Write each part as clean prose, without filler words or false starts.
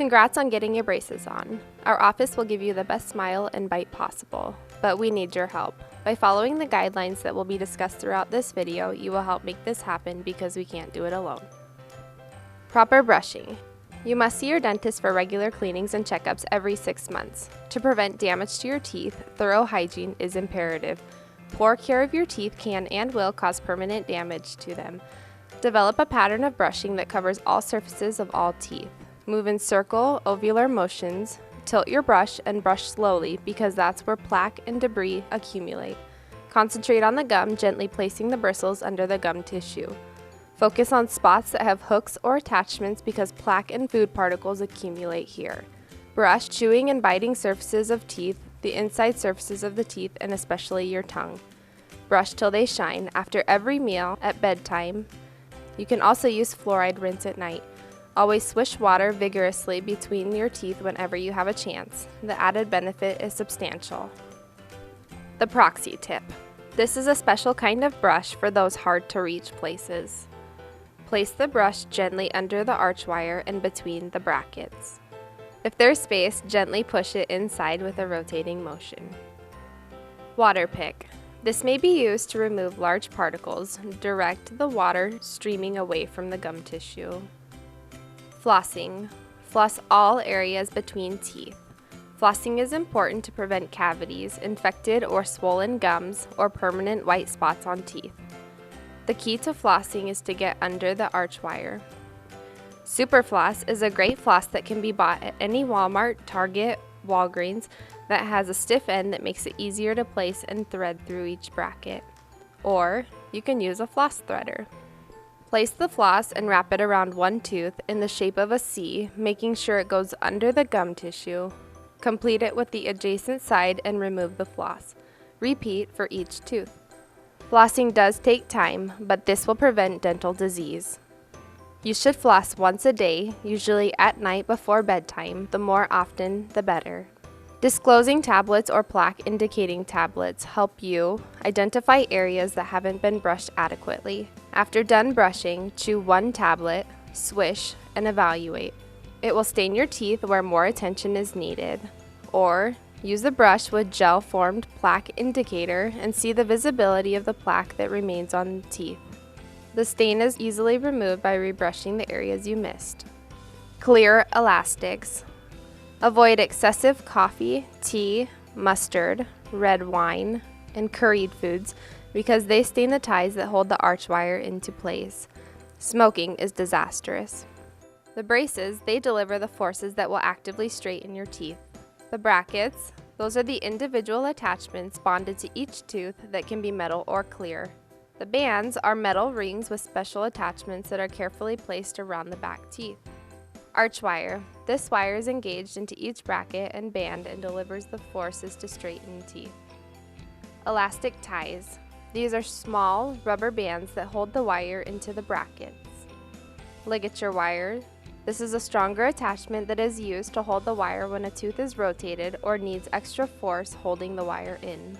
Congrats on getting your braces on. Our office will give you the best smile and bite possible, but we need your help. By following the guidelines that will be discussed throughout this video, you will help make this happen because we can't do it alone. Proper brushing. You must see your dentist for regular cleanings and checkups every 6 months. To prevent damage to your teeth, thorough hygiene is imperative. Poor care of your teeth can and will cause permanent damage to them. Develop a pattern of brushing that covers all surfaces of all teeth. Move in circle, ovular motions. Tilt your brush and brush slowly because that's where plaque and debris accumulate. Concentrate on the gum, gently placing the bristles under the gum tissue. Focus on spots that have hooks or attachments because plaque and food particles accumulate here. Brush chewing and biting surfaces of teeth, the inside surfaces of the teeth, and especially your tongue. Brush till they shine after every meal, at bedtime. You can also use fluoride rinse at night. Always swish water vigorously between your teeth whenever you have a chance. The added benefit is substantial. The proxy tip. This is a special kind of brush for those hard to reach places. Place the brush gently under the arch wire and between the brackets. If there's space, gently push it inside with a rotating motion. Water pick. This may be used to remove large particles. Direct the water streaming away from the gum tissue. Flossing. Floss all areas between teeth. Flossing is important to prevent cavities, infected or swollen gums, or permanent white spots on teeth. The key to flossing is to get under the arch wire. Super Floss is a great floss that can be bought at any Walmart, Target, Walgreens that has a stiff end that makes it easier to place and thread through each bracket. Or you can use a floss threader. Place the floss and wrap it around one tooth in the shape of a C, making sure it goes under the gum tissue. Complete it with the adjacent side and remove the floss. Repeat for each tooth. Flossing does take time, but this will prevent dental disease. You should floss once a day, usually at night before bedtime. The more often, the better. Disclosing tablets or plaque indicating tablets help you identify areas that haven't been brushed adequately. After done brushing, chew one tablet, swish, and evaluate. It will stain your teeth where more attention is needed. Or use the brush with gel-formed plaque indicator and see the visibility of the plaque that remains on the teeth. The stain is easily removed by rebrushing the areas you missed. Clear elastics. Avoid excessive coffee, tea, mustard, red wine, and curried foods because they stain the ties that hold the arch wire into place. Smoking is disastrous. The braces, they deliver the forces that will actively straighten your teeth. The brackets, those are the individual attachments bonded to each tooth that can be metal or clear. The bands are metal rings with special attachments that are carefully placed around the back teeth. Arch wire. This wire is engaged into each bracket and band and delivers the forces to straighten teeth. Elastic ties. These are small rubber bands that hold the wire into the brackets. Ligature wire. This is a stronger attachment that is used to hold the wire when a tooth is rotated or needs extra force holding the wire in.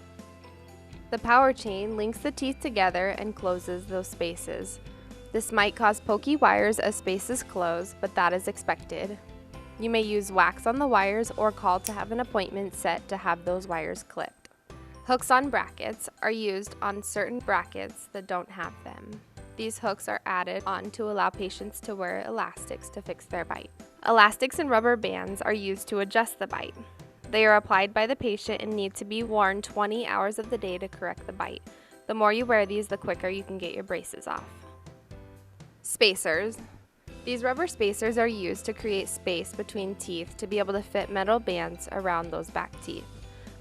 The power chain links the teeth together and closes those spaces. This might cause pokey wires as spaces close, but that is expected. You may use wax on the wires or call to have an appointment set to have those wires clipped. Hooks on brackets are used on certain brackets that don't have them. These hooks are added on to allow patients to wear elastics to fix their bite. Elastics and rubber bands are used to adjust the bite. They are applied by the patient and need to be worn 20 hours of the day to correct the bite. The more you wear these, the quicker you can get your braces off. Spacers. These rubber spacers are used to create space between teeth to be able to fit metal bands around those back teeth.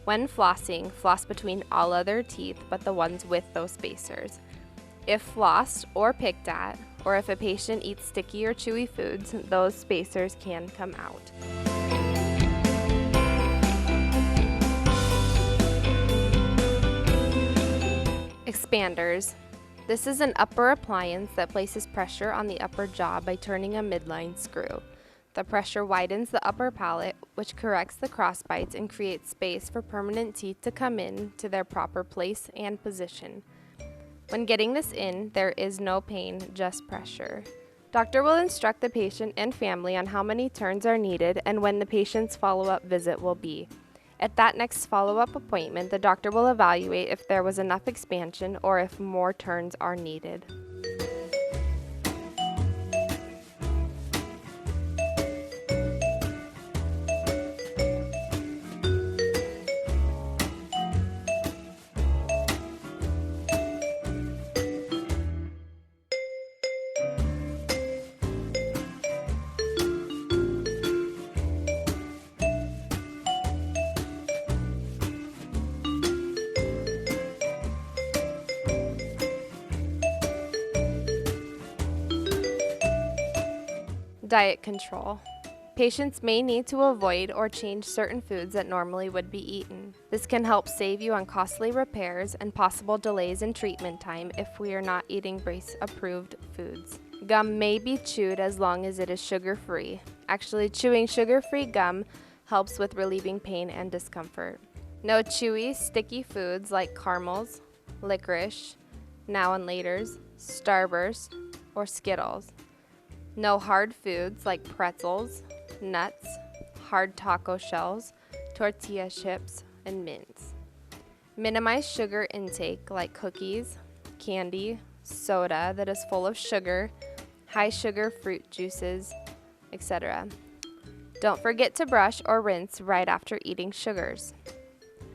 When flossing, floss between all other teeth but the ones with those spacers. If flossed or picked at, or if a patient eats sticky or chewy foods, those spacers can come out. Expanders. This is an upper appliance that places pressure on the upper jaw by turning a midline screw. The pressure widens the upper palate, which corrects the crossbites and creates space for permanent teeth to come in to their proper place and position. When getting this in, there is no pain, just pressure. Doctor will instruct the patient and family on how many turns are needed and when the patient's follow-up visit will be. At that next follow-up appointment, the doctor will evaluate if there was enough expansion or if more turns are needed. Diet control. Patients may need to avoid or change certain foods that normally would be eaten. This can help save you on costly repairs and possible delays in treatment time if we are not eating brace-approved foods. Gum may be chewed as long as it is sugar-free. Actually, chewing sugar-free gum helps with relieving pain and discomfort. No chewy, sticky foods like caramels, licorice, now and laters, Starburst, or Skittles. No hard foods like pretzels, nuts, hard taco shells, tortilla chips, and mints. Minimize sugar intake like cookies, candy, soda that is full of sugar, high sugar fruit juices, etc. Don't forget to brush or rinse right after eating sugars.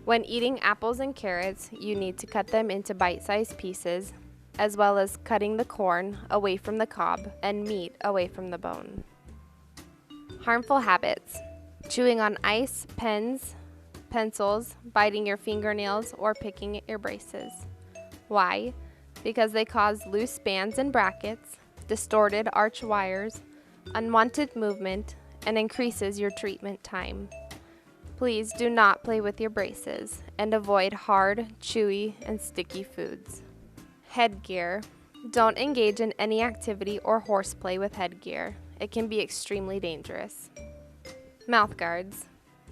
When eating apples and carrots, you need to cut them into bite-sized pieces, as well as cutting the corn away from the cob and meat away from the bone. Harmful habits: chewing on ice, pens, pencils, biting your fingernails, or picking at your braces. Why? Because they cause loose bands and brackets, distorted arch wires, unwanted movement, and increases your treatment time. Please do not play with your braces and avoid hard, chewy, and sticky foods. Headgear. Don't engage in any activity or horseplay with headgear. It can be extremely dangerous. Mouth guards.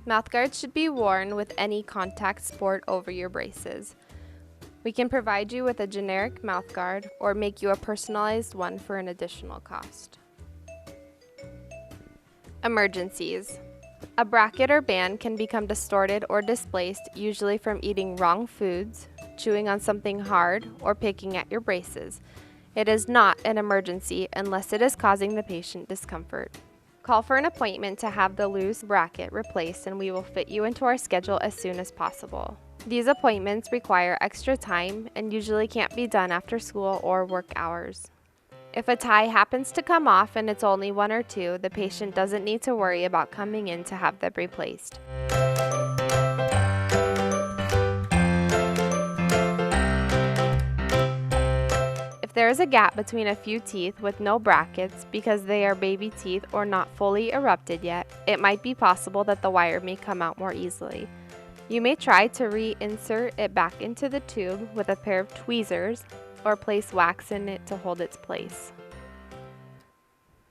Mouth guards should be worn with any contact sport over your braces. We can provide you with a generic mouth guard or make you a personalized one for an additional cost. Emergencies. A bracket or band can become distorted or displaced, usually from eating wrong foods, chewing on something hard, or picking at your braces. It is not an emergency unless it is causing the patient discomfort. Call for an appointment to have the loose bracket replaced and we will fit you into our schedule as soon as possible. These appointments require extra time and usually can't be done after school or work hours. If a tie happens to come off and it's only 1 or 2, the patient doesn't need to worry about coming in to have them replaced. If there is a gap between a few teeth with no brackets because they are baby teeth or not fully erupted yet, it might be possible that the wire may come out more easily. You may try to reinsert it back into the tube with a pair of tweezers or place wax in it to hold its place.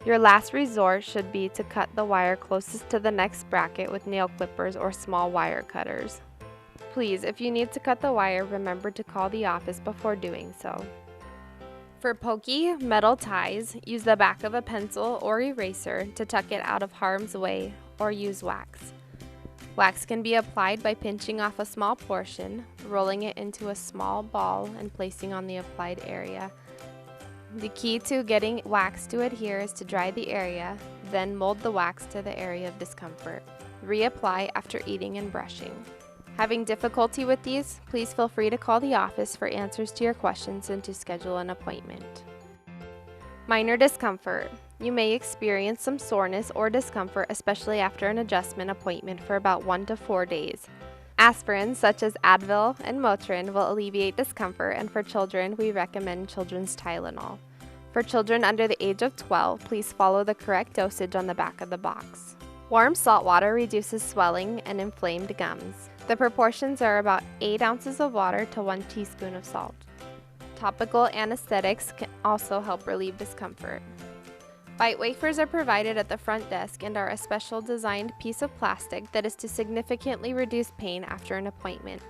Your last resort should be to cut the wire closest to the next bracket with nail clippers or small wire cutters. Please, if you need to cut the wire, remember to call the office before doing so. For pokey metal ties, use the back of a pencil or eraser to tuck it out of harm's way or use wax. Wax can be applied by pinching off a small portion, rolling it into a small ball, and placing on the applied area. The key to getting wax to adhere is to dry the area, then mold the wax to the area of discomfort. Reapply after eating and brushing. Having difficulty with these, please feel free to call the office for answers to your questions and to schedule an appointment. Minor discomfort. You may experience some soreness or discomfort, especially after an adjustment appointment for about 1 to 4 days. Aspirins such as Advil and Motrin will alleviate discomfort, and for children, we recommend children's Tylenol. For children under the age of 12, please follow the correct dosage on the back of the box. Warm salt water reduces swelling and inflamed gums. The proportions are about 8 ounces of water to 1 teaspoon of salt. Topical anesthetics can also help relieve discomfort. Bite wafers are provided at the front desk and are a special designed piece of plastic that is to significantly reduce pain after an appointment.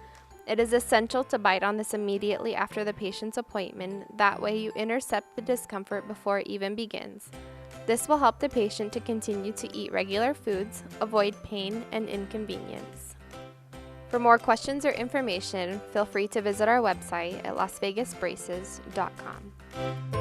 It is essential to bite on this immediately after the patient's appointment. That way you intercept the discomfort before it even begins. This will help the patient to continue to eat regular foods, avoid pain and inconvenience. For more questions or information, feel free to visit our website at lasvegasbraces.com.